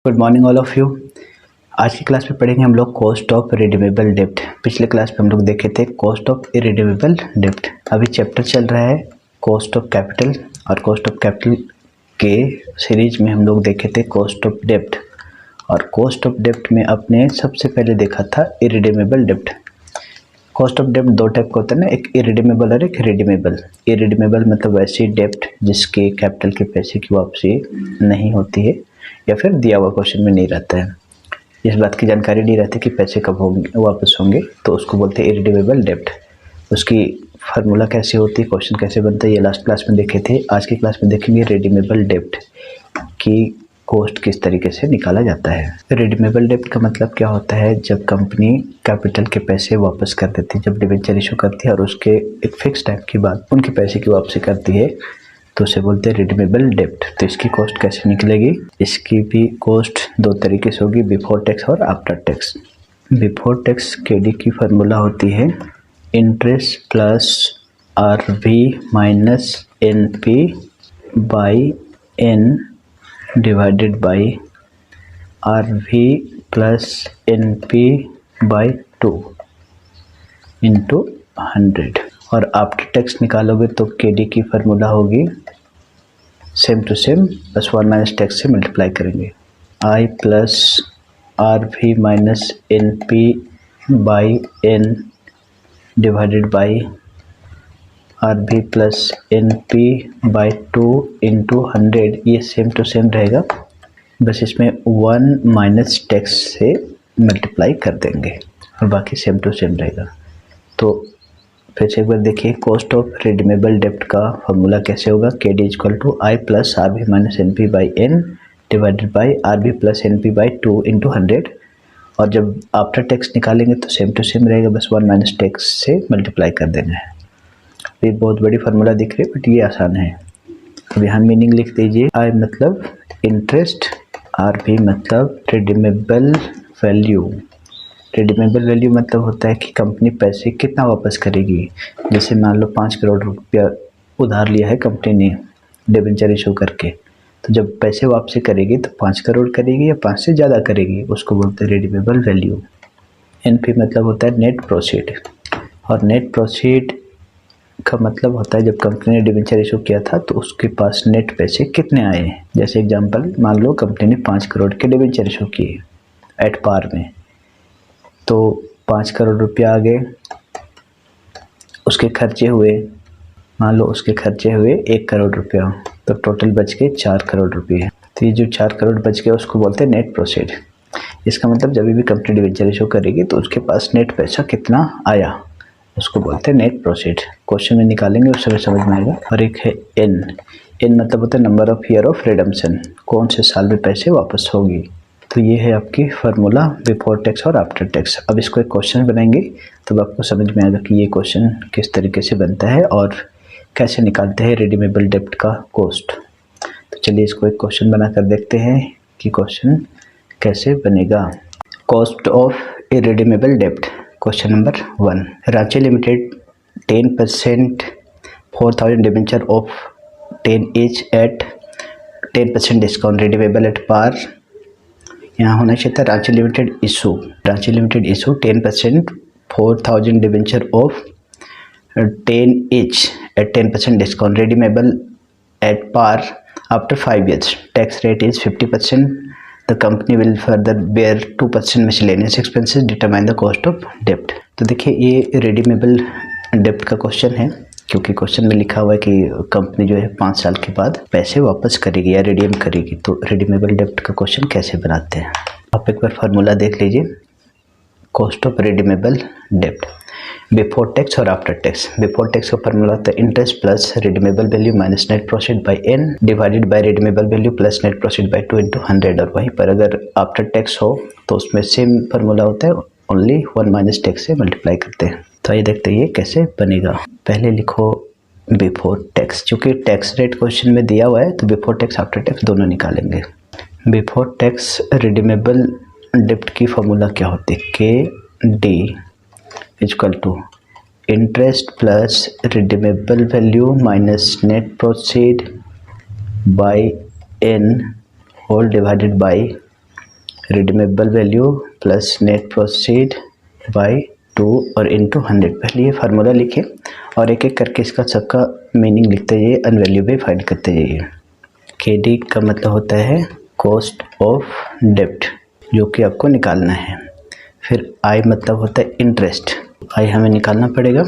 Good morning all of you. आज की class में पढ़ेंगे हम लोग कॉस्ट ऑफ रिडीमेबल डेब्ट। पिछले क्लास में हम लोग देखे थे कॉस्ट ऑफ इरिडीमेबल डेब्ट। अभी चैप्टर चल रहा है कॉस्ट ऑफ कैपिटल, और कॉस्ट ऑफ कैपिटल के सीरीज में हम लोग देखे थे कॉस्ट ऑफ डेब्ट। और कॉस्ट ऑफ डेब्ट में अपने सबसे पहले देखा था इरिडीमेबल डेब्ट। कॉस्ट ऑफ डेब्ट दो टाइप का होता है ना, एक इरिडीमेबल और एक रिडीमेबल। इरिडीमेबल मतलब वैसी डेब्ट जिसके कैपिटल के पैसे की वापसी नहीं होती है या फिर दिया हुआ क्वेश्चन में नहीं रहता है, इस बात की जानकारी नहीं रहती कि पैसे कब होंगे वापस होंगे, तो उसको बोलते हैं इरिडीमेबल डेब्ट। उसकी फार्मूला कैसे होती है, क्वेश्चन कैसे बनता है, ये लास्ट क्लास में देखे थे। आज की क्लास में देखेंगे रिडीमेबल डेब्ट की कॉस्ट किस तरीके से निकाला जाता है। रिडीमेबल डेब्ट का मतलब क्या होता है, जब कंपनी कैपिटल के पैसे वापस कर देती है, जब डिबेंचर इशू करती है और उसके एक फिक्स टाइम के बाद उनके पैसे की वापसी करती है, तो उसे बोलते हैं रिडीमेबल डेब्ट। तो इसकी कॉस्ट कैसे निकलेगी, इसकी भी कॉस्ट दो तरीके से होगी, बिफोर टैक्स और after tax. Before tax KD की फार्मूला होती है interest plus RV minus NP by N divided by RV plus NP by 2 into 100। और आफ्टर टैक्स निकालोगे तो केडी की फार्मूला होगी सेम टू सेम, बस 1 माइनस टैक्स से मल्टीप्लाई करेंगे। I plus R V minus N P by N divided by R V plus N P by 2 into 100। ये same to same रहेगा, बस इसमें 1 माइनस टैक्स से मल्टीप्लाई कर देंगे और बाकी सेम टू सेम रहेगा। तो फिर से एक बार देखिए, कॉस्ट ऑफ रिडीमेबल डेब्ट का फॉर्मूला कैसे होगा, K D equal to I plus R B minus N P by N divided by R B plus N P by 2 into 100। और जब आफ्टर टैक्स निकालेंगे तो सेम टू सेम रहेगा, बस 1 माइनस टैक्स से मल्टीप्लाई कर देना है। ये बहुत बड़ी फार्मूला दिख रही है बट ये आसान है। अब यहाँ मीनिंग लिख दीजिए, आई मतलब इंटरेस्ट, आर बी मतलब रिडीमेबल वैल्यू। रिडीमेबल वैल्यू मतलब होता है कि कंपनी पैसे कितना वापस करेगी। जैसे मान लो 5 करोड़ रुपया उधार लिया है कंपनी ने डिबेंचर इशू करके, तो जब पैसे वापसी करेगी तो 5 करोड़ करेगी या 5 से ज़्यादा करेगी, उसको बोलते हैं रिडीमेबल वैल्यू। एनपी मतलब होता है नेट प्रोसीड, और नेट प्रोसीड का मतलब होता है जब कंपनी ने डिबेंचर इशू किया था तो उसके पास नेट पैसे कितने आए हैं। जैसे एग्जांपल मान लो कंपनी ने 5 करोड़ के डिबेंचर इशू किए एट पार में, तो 5 करोड़ रुपया आ गए, उसके खर्चे हुए, मान लो उसके खर्चे हुए 1 करोड़ रुपया, तो टोटल बच गए 4 करोड़ रुपये। तो ये जो 4 करोड़ बच गए उसको बोलते हैं नेट प्रोसीड। इसका मतलब जब भी कंपनी डिबेंचर इशू करेगी तो उसके पास नेट पैसा कितना आया उसको बोलते हैं नेट प्रोसीड। क्वेश्चन में निकालेंगे उस समय समझ में आएगा। और एक है एन, एन मतलब होता है number of year of redemption, कौन से साल में पैसे वापस होगी। तो ये है आपकी फार्मूला बिफोर टैक्स और आफ्टर टैक्स। अब इसको एक क्वेश्चन बनाएंगे तब आपको समझ में आएगा कि ये क्वेश्चन किस तरीके से बनता है और कैसे निकालते हैं रिडीमेबल डेब्ट का कॉस्ट। तो चलिए इसको एक क्वेश्चन बनाकर देखते हैं कि क्वेश्चन कैसे बनेगा। कॉस्ट ऑफ इरिडीमेबल डेब्ट, question number 1। Ranchi limited 10% 4000 debenture of 10 each at 10% discount redeemable at par. यहाँ होना चाहिए था Ranchi limited issue 10% 4000 debenture of 10 each at 10% discount redeemable at par after 5 years। Tax rate is 50%। The company will further bear 2% miscellaneous expenses, determine the cost of debt। तो देखिए ये redeemable डेब्ट का question है, क्योंकि क्वेश्चन में लिखा हुआ है कि कंपनी जो है 5 साल के बाद पैसे वापस करेगी या रिडीम करेगी। तो रिडीमेबल डेब्ट का क्वेश्चन कैसे बनाते हैं, आप एक बार फार्मूला देख लीजिए। कॉस्ट ऑफ रिडीमेबल डेब्ट बिफोर टैक्स और आफ्टर टैक्स। बिफोर टैक्स का फार्मूला होता है interest plus redeemable value minus net proceed by N divided by redeemable value plus net proceed by 2 into 100। और वहीं पर अगर आफ्टर टैक्स हो तो उसमें सेम फार्मूला होता है, ओनली 1 माइनस टैक्स से मल्टीप्लाई करते हैं। तो आइए देखते हैं ये कैसे बनेगा। पहले लिखो बिफोर टैक्स, चूँकि टैक्स रेट क्वेश्चन में दिया हुआ है तो बिफोर टैक्स आफ्टर टैक्स दोनों निकालेंगे। बिफोर टैक्स रिडीमेबल डेब्ट की फार्मूला क्या होती है, K D equal to interest plus redeemable value minus net proceed by N whole divided by redeemable value plus net proceed by 2 और इंटू 100। पहले ये फार्मूला लिखें और एक एक करके इसका सबका मीनिंग लिखते जाइए, अन वैल्यू भी फाइंड करते जाइए। KD का मतलब होता है कॉस्ट ऑफ डेब्ट, जो कि आपको निकालना है। फिर I मतलब होता है इंटरेस्ट, I हमें निकालना पड़ेगा।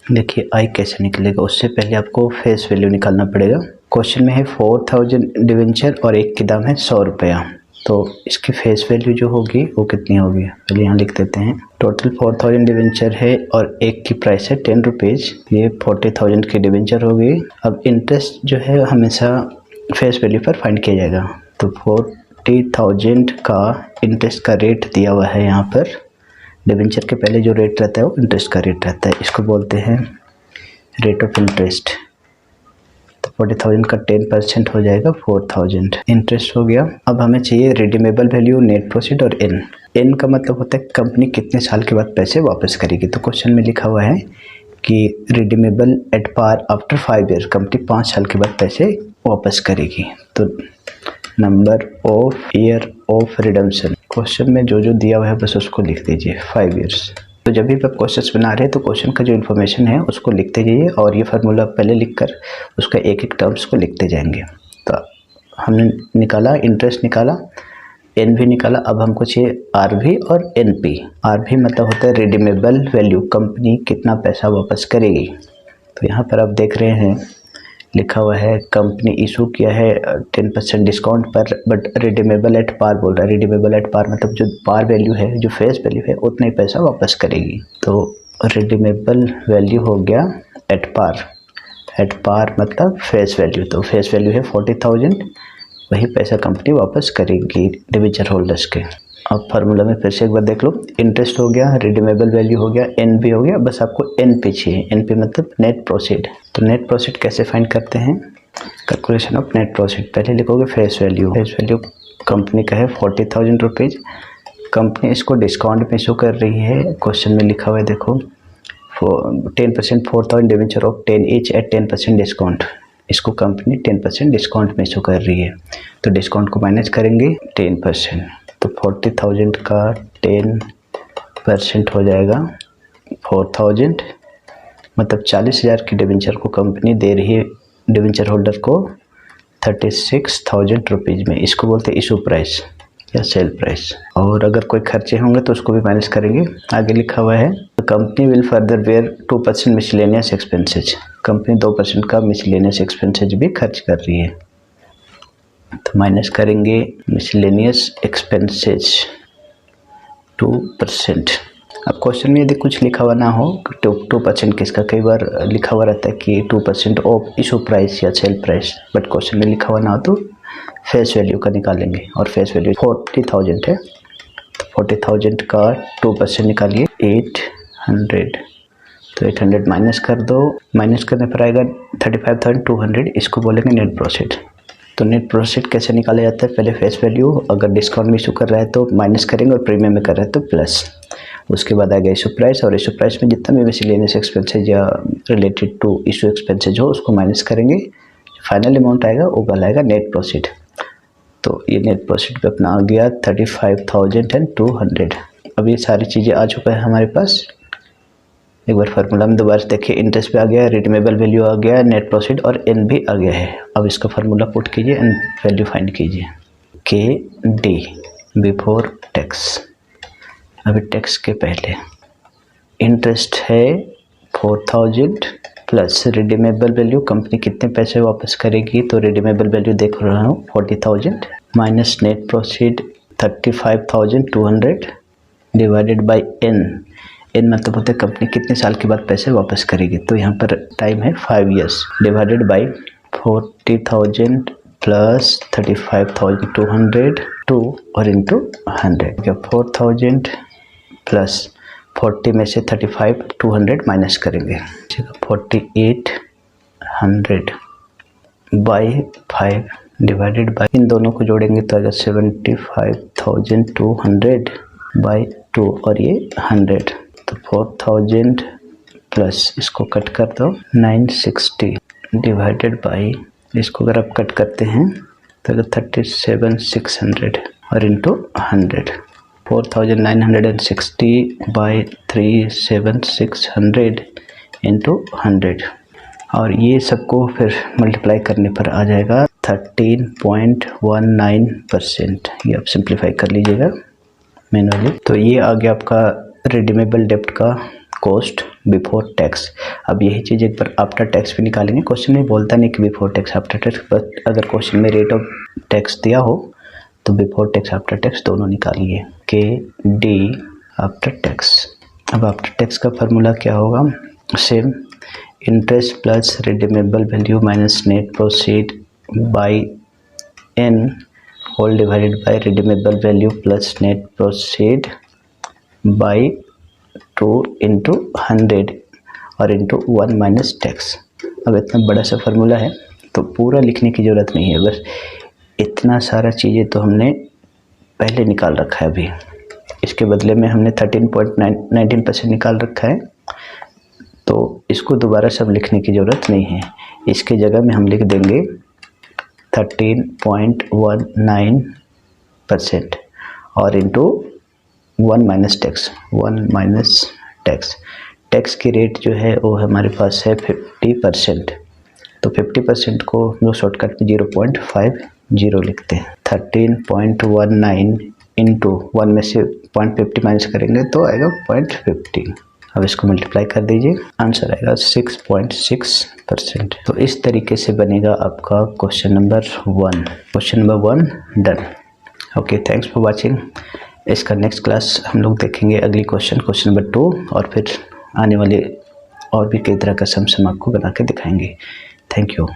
देखिए I कैसे निकलेगा, उससे पहले आपको फेस वैल्यू निकालना पड़ेगा। क्वेश्चन में है 4000 डिवेंचर और एक की दाम है 100 रुपया, तो इसकी फेस वैल्यू जो होगी वो कितनी होगी, पहले यहाँ लिख देते हैं। टोटल 4000 डिवेंचर है और एक की प्राइस है 10 रुपीज़, ये 40,000 की डिवेंचर हो गई। अब इंटरेस्ट जो है हमेशा फेस वैल्यू पर फाइंड किया जाएगा, तो 40,000 का इंटरेस्ट का रेट दिया हुआ है यहाँ पर। डिवेंचर के पहले जो रेट रहता है वो इंटरेस्ट का रेट रहता है, इसको बोलते हैं रेट ऑफ इंटरेस्ट। तो 40,000 का 10% हो जाएगा 4,000, इंटरेस्ट हो गया। अब हमें चाहिए रिडीमेबल वैल्यू, नेट प्रोसीड और एन का मतलब होता है कंपनी कितने साल के बाद पैसे वापस करेगी। तो क्वेश्चन में लिखा हुआ है कि redeemable at par after 5 year, company 5 साल के बाद पैसे वापस करेगी। तो number of year of redemption, question में जो जो दिया हुआ है बस उसको लिख दीजिए 5 ईयर्स। तो जब भी आप क्वेश्चन बना रहे हैं तो क्वेश्चन का जो इन्फॉर्मेशन है उसको लिखते जाइए और ये फार्मूला पहले लिखकर उसका एक एक टर्म्स को लिखते जाएंगे। तो हमने निकाला, इंटरेस्ट निकाला, एन भी निकाला। अब हमको चाहिए आर भी और एन पी। आर भी मतलब होता है रिडीमेबल वैल्यू, कंपनी कितना पैसा वापस करेगी। तो यहाँ पर आप देख रहे हैं लिखा हुआ है कंपनी इशू किया है 10% डिस्काउंट पर, बट रिडीमेबल एट पार बोल रहा है। रिडीमेबल एट पार मतलब जो पार वैल्यू है, जो फेस वैल्यू है, उतना ही पैसा वापस करेगी। तो रिडीमेबल वैल्यू हो गया एट पार, एट पार मतलब फेस वैल्यू, तो फेस वैल्यू है 40,000, वही पैसा कंपनी वापस करेगी डिवेंचर होल्डर्स के। अब फार्मूला में फिर से एक बार देख लो, इंटरेस्ट हो गया, रिडीमेबल वैल्यू हो गया, एन भी हो गया, बस आपको एन पी चाहिए। एन पी मतलब नेट प्रोसीड। तो नेट प्रोसीड कैसे फाइंड करते हैं, कैलकुलेशन ऑफ नेट प्रोसीड। पहले लिखोगे face value, face value company का है 40,000 रुपीज़, कंपनी इसको डिस्काउंट में इशू कर रही है। क्वेश्चन में लिखा हुआ है देखो 10% 4,000 debenture of 10 each eight 10% discount, इसको कंपनी 10% डिस्काउंट में इशू कर रही है। तो डिस्काउंट को माइनस करेंगे 10%, तो 40,000 का 10% हो जाएगा 4,000, मतलब 40,000 की डिवेंचर को कंपनी दे रही है डिवेंचर होल्डर को 36,000 रुपीज़ में। इसको बोलते हैं इशू प्राइस या सेल प्राइस। और अगर कोई खर्चे होंगे तो उसको भी माइनस करेंगे। आगे लिखा हुआ है company will further bear 2% miscellaneous expenses, company 2% का मिसलेनियस एक्सपेंसेज भी खर्च कर रही है। तो माइनस करेंगे मिसलेनियस एक्सपेंसेज 2%। अब क्वेश्चन में यदि कुछ लिखा हुआ ना हो 2% किसका, कई बार लिखा हुआ रहता है कि 2% ऑफ इशू प्राइस या सेल प्राइस, बट क्वेश्चन में लिखा हुआ ना हो तो फेस वैल्यू का निकालेंगे और फेस वैल्यू 40,000 है, तो 40,000 का 2% निकालिए 800, तो 800 माइनस कर दो, माइनस करने पर आएगा 35,200, इसको बोलेंगे नेट प्रोसीड। तो नेट प्रोसीड कैसे निकाला जाता है, पहले फेस वैल्यू, अगर डिस्काउंट में इशू कर रहा है तो माइनस करेंगे और प्रीमियम में कर रहा है तो प्लस, उसके बाद आएगा इशू प्राइस, और इशू प्राइस में जितना भी मिसलेनियस एक्सपेंसेज या रिलेटेड टू इशू एक्सपेंसेज हो उसको माइनस करेंगे, फाइनल अमाउंट आएगा वो कहलाएगा नेट प्रोसीड। तो ये नेट प्रोसीड पे अपना आ गया 35,200। अब ये सारी चीज़ें आ चुका है हमारे पास। एक बार फार्मूला में दोबारा से देखिए, इंटरेस्ट पे आ गया, रिडीमेबल वैल्यू आ गया, नेट प्रोसीड और एन भी आ गया है। अब इसका फार्मूला पुट कीजिए एंड वैल्यू फाइंड कीजिए। KD बिफोर टैक्स, अभी टैक्स के पहले इंटरेस्ट है 4,000 प्लस रिडीमेबल वैल्यू, कंपनी कितने पैसे वापस करेगी, तो रिडीमेबल वैल्यू देख रहा हूँ 40,000 minus net proceed 35,200 divided by N मतलब होता है कंपनी कितने साल के बाद पैसे वापस करेगी। तो यहाँ पर टाइम है 5 ईयर्स, डिवाइडेड बाई 40,000 प्लस 35,200 2 और इंटू 100। 4,000 प्लस 40 में से 35,200 माइनस करेंगे, 4,800 बाई 5 डिवाइडेड बाई, इन दोनों को जोड़ेंगे तो आएगा 75,200 बाई 2 और ये 100, तो 4,000 प्लस इसको कट कर दो 960 डिवाइडेड बाई, इसको अगर आप कट करते हैं तो 37,600 और इंटू 100, 4,960 बाई 37,600 इंटू 100, और ये सबको फिर मल्टीप्लाई करने पर आ जाएगा 13.19%। ये आप सिंप्लीफाई कर लीजिएगा मैनुअली। तो ये आ गया आपका रिडीमेबल डेब्ट का कॉस्ट बिफोर टैक्स। अब यही चीज़ एक बार आफ्टर टैक्स भी निकालेंगे। क्वेश्चन में बोलता नहीं कि before tax after tax, but अगर क्वेश्चन में रेट ऑफ टैक्स दिया हो तो बिफोर टैक्स आफ्टर टैक्स दोनों निकालिए, के डी आफ्टर टैक्स। अब आफ्टर टैक्स का फार्मूला क्या होगा, same, interest plus redeemable value minus net proceed by N whole divided by redeemable value plus net proceed by 2 into 100 और into 1 minus tax. अब इतना बड़ा सा फार्मूला है तो पूरा लिखने की ज़रूरत नहीं है, बस इतना सारा चीज़ें तो हमने पहले निकाल रखा है। अभी इसके बदले में हमने 13.19% निकाल रखा है, तो इसको दोबारा सब लिखने की ज़रूरत नहीं है। इसके जगह में हम लिख देंगे 13.19% और into 1 minus tax, 1 minus tax. Tax की रेट जो है वो हमारे पास है 50%, तो 50% को हम लोग शॉर्टकट में 0.50 लिखते हैं। 13.19 इंटू 1 में से 0.50 माइनस करेंगे तो आएगा 0.50। अब इसको मल्टीप्लाई कर दीजिए, आंसर आएगा 6.6%। तो इस तरीके से बनेगा आपका question number 1। Question number 1 done. Okay, thanks for watching. इसका नेक्स्ट क्लास हम लोग देखेंगे अगली क्वेश्चन नंबर 2, और फिर आने वाले और भी कई तरह का सम आपको बना के दिखाएंगे। Thank you.